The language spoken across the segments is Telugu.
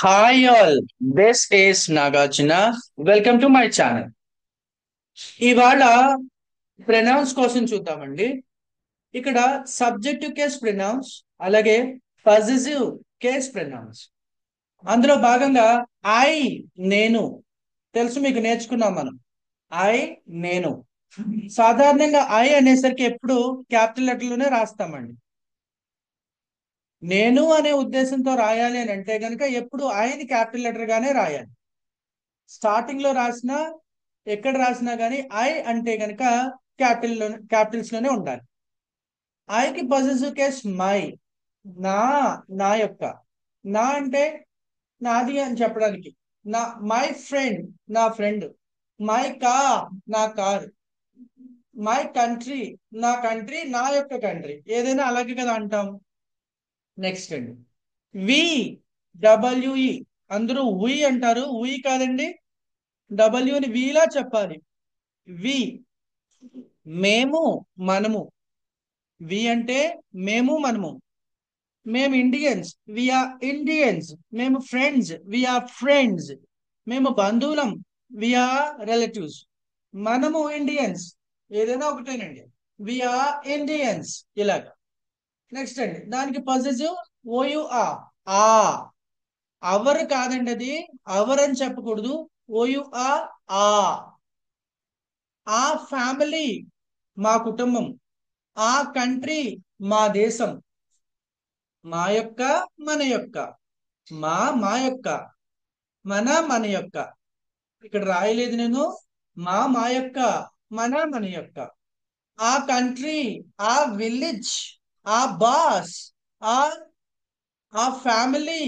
Hi all, this is Nagarjuna. Welcome to my channel. ఇవాళ ప్రొనౌన్స్ కోసం చూద్దామండి. ఇక్కడ సబ్జెక్టివ్ కేస్ ప్రొనౌన్స్ అలాగే పొసెసివ్ కేస్ ప్రొనౌన్స్. అందులో భాగంగా ఐ నేను తెలుసు మీకు నేర్చుకున్నాం మనం. ఐ నేను సాధారణంగా ఐ అనేసరికి ఎప్పుడు క్యాపిటల్ లెటర్లోనే రాస్తామండి. నేను అనే ఉద్దేశంతో రాయాలి అని అంటే కనుక ఎప్పుడు ఐని క్యాపిటల్ లెటర్ గానే రాయాలి. స్టార్టింగ్ లో రాసినా ఎక్కడ రాసినా కానీ ఐ అంటే కనుక క్యాపిటల్స్ లోనే ఉండాలి. ఐకి పొసెసివ్ కేస్ మై, నా నా యొక్క. నా అంటే నాది అని చెప్పడానికి. నా మై ఫ్రెండ్ నా ఫ్రెండ్. మై కార్ నా కార్. మై కంట్రీ నా కంట్రీ, నా యొక్క కంట్రీ. ఏదైనా అలాగే కదా అంటాం. నెక్స్ట్ అండి వి, డబ్ల్యూఈ. అందరూ వి అంటారు, వి కాదండి, డబ్ల్యూని విలా చెప్పాలి. వి మేము మనము. వి అంటే మేము మనము. మేము ఇండియన్స్, విఆర్ ఇండియన్స్. మేము ఫ్రెండ్స్, విఆర్ ఫ్రెండ్స్. మేము బంధువులం, విఆర్ రిలేటివ్స్. మనము ఇండియన్స్, ఏదైనా ఒకటేనండి, విఆర్ ఇండియన్స్. ఇలాగా. నెక్స్ట్ అండి దానికి పొసెసివ్ ఓయుఆర్. ఆ అవర్ కాదండి, అది అవర్ అని చెప్పకూడదు. ఓయుఆర్ ఆ. ఆ ఫ్యామిలీ మా కుటుంబం. ఆ కంట్రీ మా దేశం. మా యొక్క మన యొక్క. మా యొక్క. మన యొక్క. ఇక్కడ రాయలేదు నేను. మా యొక్క, మన యొక్క. ఆ కంట్రీ, ఆ విలేజ్, ఆ బాస్, ఆ ఆ ఫ్యామిలీ,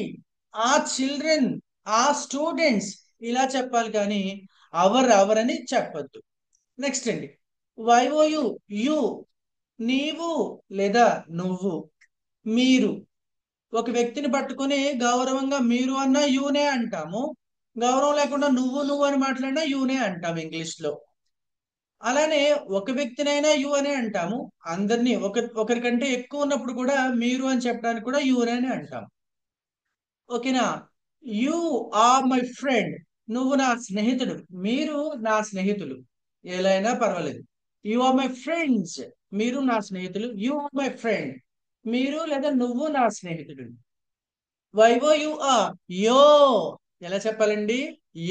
ఆ చిల్డ్రన్, ఆ స్టూడెంట్స్. ఇలా చెప్పాలి కానీ అవర్ అని చెప్పద్దు. నెక్స్ట్ అండి వైఓయు యు, నీవు లేదా నువ్వు, మీరు. ఒక వ్యక్తిని పట్టుకొని గౌరవంగా మీరు అన్నా యూనే అంటాము. గౌరవం లేకుండా నువ్వు అని మాట్లాడినా యూనే అంటాము ఇంగ్లీష్ లో. అలానే ఒక వ్యక్తినైనా యు అనే అంటాము. అందరినీ ఒకరికంటే ఎక్కువ ఉన్నప్పుడు కూడా మీరు అని చెప్పడానికి కూడా యూనే అని అంటాం. ఓకేనా. You are my friend. నువ్వు నా స్నేహితుడు, మీరు నా స్నేహితులు. ఎలా అయినా పర్వాలేదు. You are my friends. మీరు నా స్నేహితులు. You are my friend. మీరు లేదా నువ్వు నా స్నేహితుడు. వైవో యు ఆర్ యో. ఎలా చెప్పాలండి?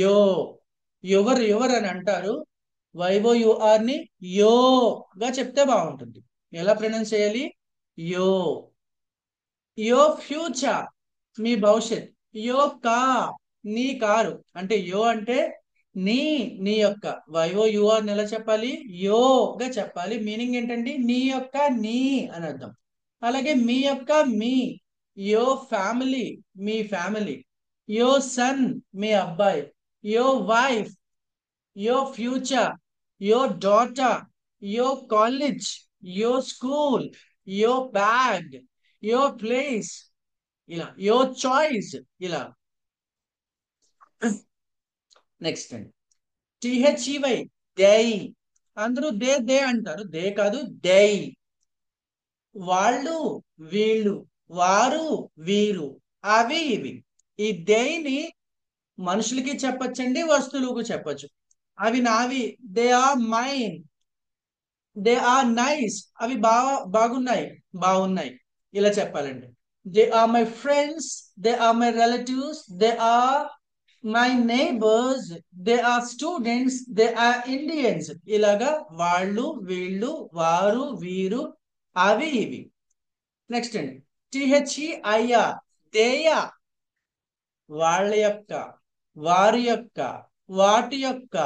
యో. యువర్ అని అంటారు. వైవో యు ఆర్ ని యోగా చెప్తే బాగుంటుంది. ఎలా ప్రొనౌన్స్ చేయాలి? యో. యో ఫ్యూచర్, మీ భవిష్యత్. యో కార్, నీ కారు. అంటే యో అంటే నీ యొక్క. వైవో యు ఆర్ ఎలా చెప్పాలి? యోగా చెప్పాలి. మీనింగ్ ఏంటండి? నీ యొక్క, నీ అని అర్థం. అలాగే మీ యొక్క, మీ. యో ఫ్యామిలీ, మీ ఫ్యామిలీ. యో సన్, మీ అబ్బాయి. యో వైఫ్, యో ఫ్యూచర్. యో డాటర్, యో కాలేజ్, యో స్కూల్, యో బ్యాగ్, యో ప్లేస్. ఇలా యో చాయిస్. ఇలా. నెక్స్ట్ అండి టిహెచ్ఈవై, దై. అందరూ దే అంటారు, దే కాదు దై. వాళ్ళు, వీళ్ళు, వారు, వీరు, అవి, ఇవి. ఈ దేని మనుషులకి చెప్పచ్చండి, వస్తువులకు చెప్పచ్చు. అవి నావి, they are mine. They are nice, అవి బాగున్నాయి, బాగున్నాయి. ఇలా చెప్పాలండి. They are my friends, they are my relatives, they are my neighbours, they are students, they are Indians. ఇలాగా వాళ్ళు, వీళ్ళు, వారు, వీరు, అవి, ఇవి. నెక్స్ట్ అండి టిహెచ్ఈఐఆర్, దేయ. వాళ్ళ యొక్క, వారి యొక్క, వాటి యొక్క,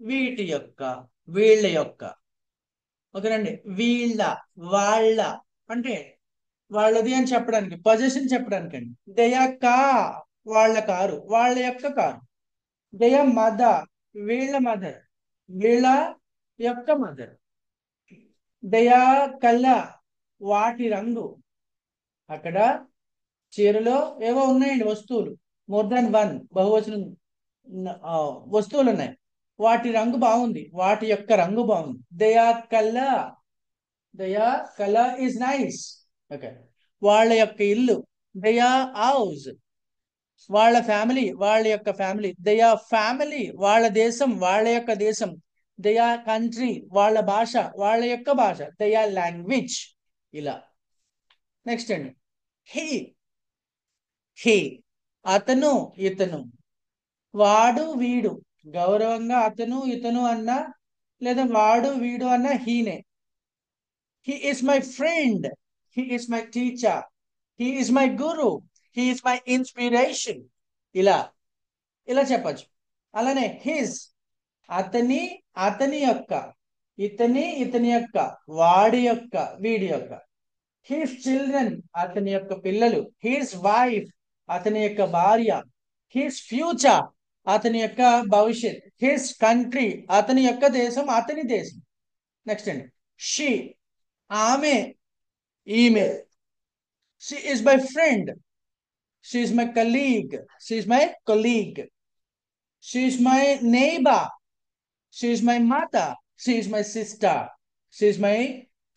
వీటి యొక్క, వీళ్ళ యొక్క. ఓకేనండి. వీళ్ళ, వాళ్ళ అంటే వాళ్ళది అని చెప్పడానికి, పొజిషన్ చెప్పడానికి అండి. దయ కా, వాళ్ళ కారు, వాళ్ళ యొక్క కారు. దయ మదర్, వీళ్ళ మదర్, వీళ్ళ యొక్క మదర్. దయా కళ్ళ, వాటి రంగు. అక్కడ చీరలో ఏవో ఉన్నాయండి వస్తువులు, మోర్ దాన్ వన్, బహువచనం. ఆ, వస్తువులు ఉన్నాయి. వాటి రంగు బాగుంది, వాటి యొక్క రంగు బాగుంది. దయా కళ్ళ, దయా కళ ఈజ్ నైస్. ఓకే. వాళ్ళ యొక్క ఇల్లు, దయా హౌస్. వాళ్ళ ఫ్యామిలీ, వాళ్ళ యొక్క ఫ్యామిలీ. దే ఆర్ ఫ్యామిలీ, వాళ్ళ దేశం, వాళ్ళ యొక్క దేశం. దే ఆర్ కంట్రీ, వాళ్ళ భాష, వాళ్ళ యొక్క భాష. They are language. ఇలా. నెక్స్ట్ అండి, హీ. హీ, అతను, ఇతను. వాడు, వీడు. గౌరవంగా అతను, ఇతను అన్నా, లేదా వాడు, వీడు అన్నా హీనే. He is my friend. He is my teacher. He is my guru. He is my inspiration. ఇలా ఇలా చెప్పచ్చు. అలానే హిజ్, అతని, అతని యొక్క. ఇతని, ఇతని యొక్క. వాడి యొక్క, వీడి యొక్క. హిస్ చిల్డ్రన్, అతని యొక్క పిల్లలు. హిస్ వైఫ్, అతని యొక్క భార్య. హిస్ ఫ్యూచర్, అతని యొక్క భవిష్యత్. హిస్ కంట్రీ, అతని యొక్క దేశం, అతని దేశం. నెక్స్ట్ అండి, షీ, ఆమె, ఈమె. She is my friend. She is my colleague. She is my colleague. She is my neighbor. She is my mother. She is my sister. She is my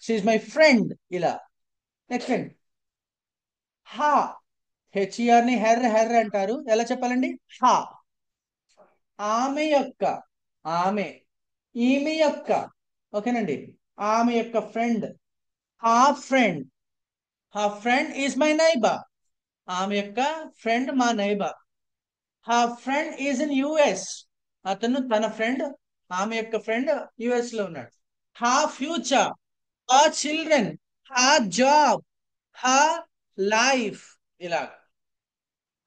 she is my friend. ఇలా. నెక్స్ట్ అండి, హా. హెచ్ఈఆర్ ని హెర్ హెర్ అంటారు. ఎలా చెప్పాలండి? హా. ఆమె యొక్క, ఆమె. ఈమె యొక్క. ఓకేనండి, ఆమె యొక్క ఫ్రెండ్. హా ఫ్రెండ్. హా ఫ్రెండ్ ఈజ్ మై నైబర్. ఆమె యొక్క ఫ్రెండ్ మా నైబర్. హా ఫ్రెండ్ ఈజ్ ఇన్ యుఎస్. అతను తన ఫ్రెండ్, ఆమె యొక్క ఫ్రెండ్ యుఎస్ లో ఉన్నాడు. హా ఫ్యూచర్. హా చిల్డ్రన్. హా జాబ్. హా లైఫ్. ఇలా.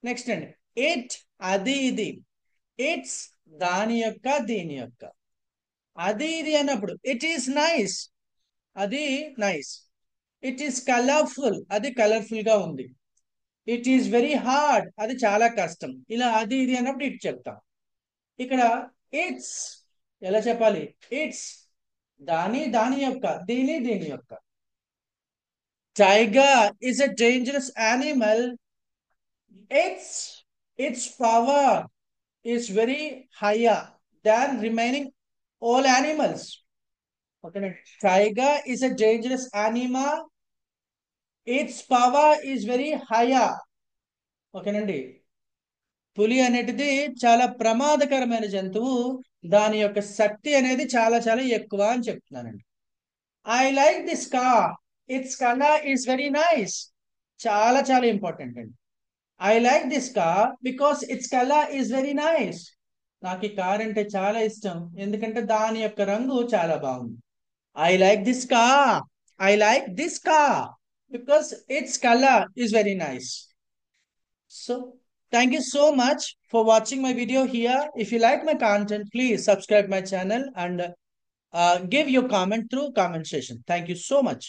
నెక్స్ట్ అండి, ఇట్, అది, ఇది. ఇట్స్, దాని యొక్క, దీని యొక్క. అది, ఇది అన్నప్పుడు ఇట్ ఈస్ నైస్. అది నైస్. It is colourful. అది కలర్ఫుల్ గా ఉంది. It is very hard. అది చాలా కష్టం. ఇలా అది, ఇది అన్నప్పుడు ఇట్ చెప్తాం. ఇక్కడ ఇట్స్ ఎలా చెప్పాలి? ఇట్స్, దాని, దాని యొక్క, దీని, దీని యొక్క. Tiger is a dangerous animal. Its power is very higher than remaining all animals. Okay, tiger is a dangerous animal. Its power is very higher. ఓకేనండి, పులి అనేటిది చాలా ప్రమాదకరమైన జంతువు. దాని యొక్క శక్తి అనేది చాలా చాలా ఎక్కువ అని చెప్తున్నానండి. I like this car. It's colour is very nice. చాలా చాలా ఇంపార్టెంట్ అండి. I like this car because it's colour is very nice. నాకు ఈ కార్ అంటే చాలా ఇష్టం, ఎందుకంటే దాని యొక్క రంగు చాలా బాగుంది. I like this car. I like this car because it's colour is very nice. So, thank you so much for watching my video here. If you like my content, please subscribe my channel and give your comment through comment section. Thank you so much.